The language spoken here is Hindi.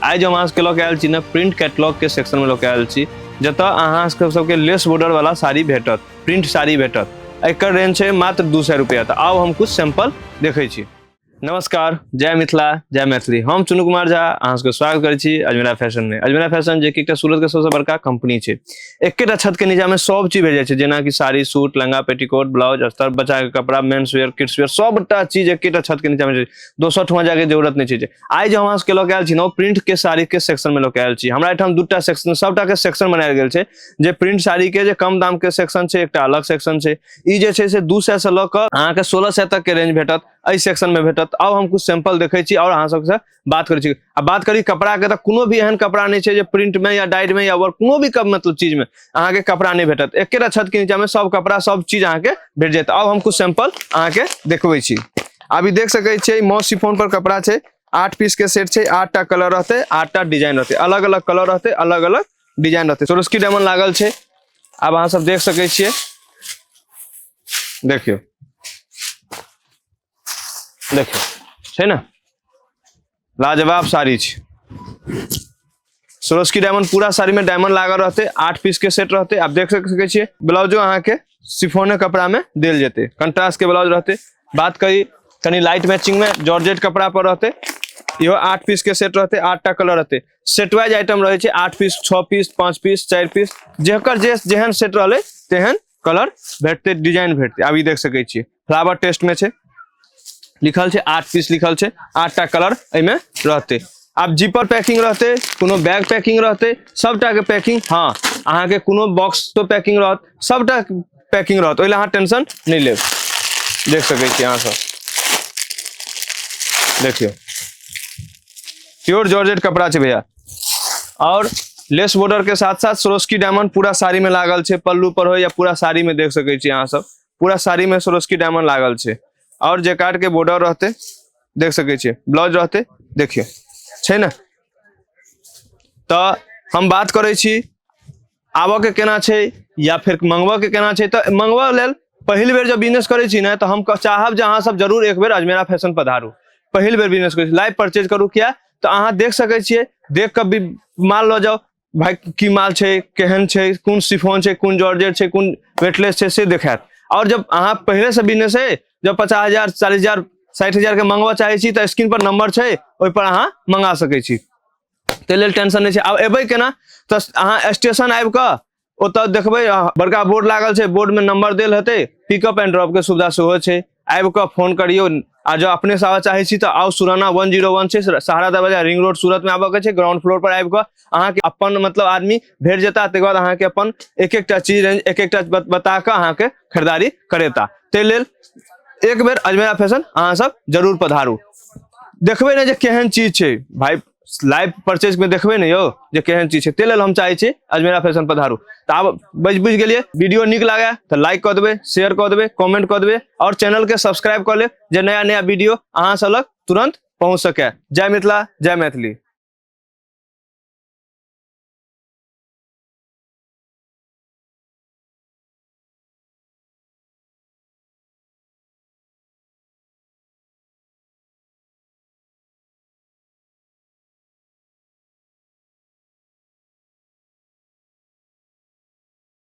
आज हम अहाँ के लऽ के आयल छी ने प्रिंट कैटलॉग के सेक्शन में लऽ के आयल छी, जतऽ अहाँ सबके लेस बॉर्डर वाला साड़ी भेटत, प्रिंट साड़ी भेटत। एकर रेंज है मात्र 200 रुपया। तो आओ हम कुछ सैंपल देखे छी। नमस्कार, जय मिथिला जय मैथिली। हम चुनू कुमार झा अहाँ सबके स्वागत करै छी अजमेरा फैशन में। अजमेरा फैशन जे कि एकटा सूरत के सबसे बड़का कंपनी छै। एकेटा छत के नीचा में सब चीज भेट जाय छै, जेना कि sari, suit, lehenga, petticoat, blouse, अस्तर, बच्चा के कपड़ा, मेंस वेयर, किड्स वेयर, सबटा चीज एकेटा छत के नीचा में छै। 200 ठुमा जाके जरूरत नहीं छै। आज हम अहाँ सबके लऽ के आयल छी न प्रिंट के साड़ी के सेक्शन में लऽ के आयल छी। हमरा एठाम दूटा सेक्शन, सबटा के सेक्शन बनायल गेल छै। जे प्रिंट साड़ी के जे कम दाम के सेक्शन छै, एकटा अलग सेक्शन छै। ई जे छै से 200 से लऽ के अहाँ के 1600 तक के रेंज भेटत, एहि सेक्शन में भेटत। अब हम कुछ सैंपल देखे छी और अहाँ सबसे बात करै छी। अब बात करी कपड़ा के, तो कोनो भी एहन कपड़ा नहीं छै जे प्रिंट में या डाइड में या वर्क कोनो भी मतलब चीज में अहाँ के कपड़ा नहीं भेटत। एकेटा छत के नीचा में सब कपड़ा सब चीज अहाँ के भेट जाएत। अब हम कुछ सैंपल अहाँ के देखबै छी। अभी देख सकै छियै मॉस शिफॉन पर कपड़ा छै। 8 पीस के सेट छै, 8 टा कलर रहते, 8 टा डिजाइन रहते, अलग अलग कलर रहते, अलग अलग डिजाइन रहते। सोरस्की डायमंड लागल छै। अब अहाँ सब देख सकै छियै, देखियो देखियो छै ना, लाजवाब साड़ी छै। सोरस्की डायमंड पूरा साड़ी में डायमंड लागल रहते, 8 पीस के सेट रहते। आप देख सकै छियै ब्लाउजो अहाँ के शिफॉन कपड़ा में देल जेते, कंट्रास्ट के ब्लाउज रहते। बात करी कनी लाइट मैचिंग में जॉर्जेट कपड़ा पर रहते, यो 8 पीस के सेट रहते, 8 टा कलर रहते। सेट वाइज आइटम रहे छै, 8 पीस, 6 पीस, 5 पीस, 4 पीस, जेकर जेहन सेट रहले तेहन कलर भेटते, डिजाइन भेटते। अभी देख सकै छियै फ्लावर टेस्ट में छै, लिखल छै 8 पीस लिखल छै, 8 टा कलर एमे रहते। अब जीपर पैकिंग रहते, कोनो बैग पैकिंग रहते, सबटा के पैकिंग, हाँ अहाँ के कोनो बॉक्स तो पैकिंग रहत, सबटा पैकिंग रहत, ओइला अहाँ टेंशन नहीं लेब। देख सकै छी अहाँ सब, देखियो प्योर जॉर्जेट कपड़ा छै भैया। और लेस बॉर्डर के साथ साथ सोरस्की डायमंड पूरा साड़ी में लागल छै, पल्लू पर हो या पूरा साड़ी में देख सकै छी अहाँ सब, पूरा साड़ी में सोरस्की डायमंड लागल छै। और जैकार्ड के बॉर्डर रहते, देख सकै छियै, ब्लाउज रहते, देखियो छै ना। तो हम बात करै छी आबऽ के केना छै या फिर मंगवा के केना छै। तो मंगवा लेल पहिल बेर जब बिजनेस करै छी ना, तो हम चाहब जे अहाँ सब जरूर एक बेर अजमेरा फैशन पधारू। पहिल बेर बिजनेस करै छी, लाइव परचेज करू। क्या तो अहाँ देख सकै छियै, देख के भी माल लऽ जाओ भाई, की माल छै, केहन छै, कोन शिफॉन छै, कोन जॉर्जेट छै, कोन वेटलेस छै, से देखात। और जब अहाँ पहले से बिजनेस है, जब 50,000, 40,000, 60,000 के मंगवा चाहे छी, तो स्क्रीन पर नंबर छै, ओइ पर अहाँ मंगा सकै छी। ते लेल टेंशन नहीं छै। अब एबै केना, तो अहाँ स्टेशन आबि कऽ ओतऽ देखबै बड़का बोर्ड लागल छै, बोर्ड में नंबर देल हेतै, पिकअप एंड ड्रॉप के सुविधा सेहो छै। आबि कऽ फोन करियो। आ जो अपने से आबऽ चाहे छी तो आओ, सुराना 101 छै, सहारा दरवाजा रिंग रोड सूरत में आबऽ के छै। ग्राउंड फ्लोर पर आबि कऽ अहाँ के अपन मतलब आदमी भेट जेता। तकर बाद अहाँ के अपन एक एकटा चीज एक एकटा बता कऽ अहाँ के खरीदारी करेता। ते लेल एक बेर अजमेरा फैशन अहाँ सब जरूर पधारू। देखबै ने जे केहन चीज छै भाई, लाइव परचेज में देखबै ने यौ जे केहन चीज छै। ते लेल हम चाहे छी अजमेरा फैशन पधारू। तो आब बुझ गेलिए, वीडियो नीक लागे तो लाइक कर देबै, शेयर कर देबै, कमेंट कर देबै, और चैनल के सब्सक्राइब कर ले, जे नया नया वीडियो अहाँ सब लग तुरंत पहुंच सके। जय मिथिला जय मैथिली।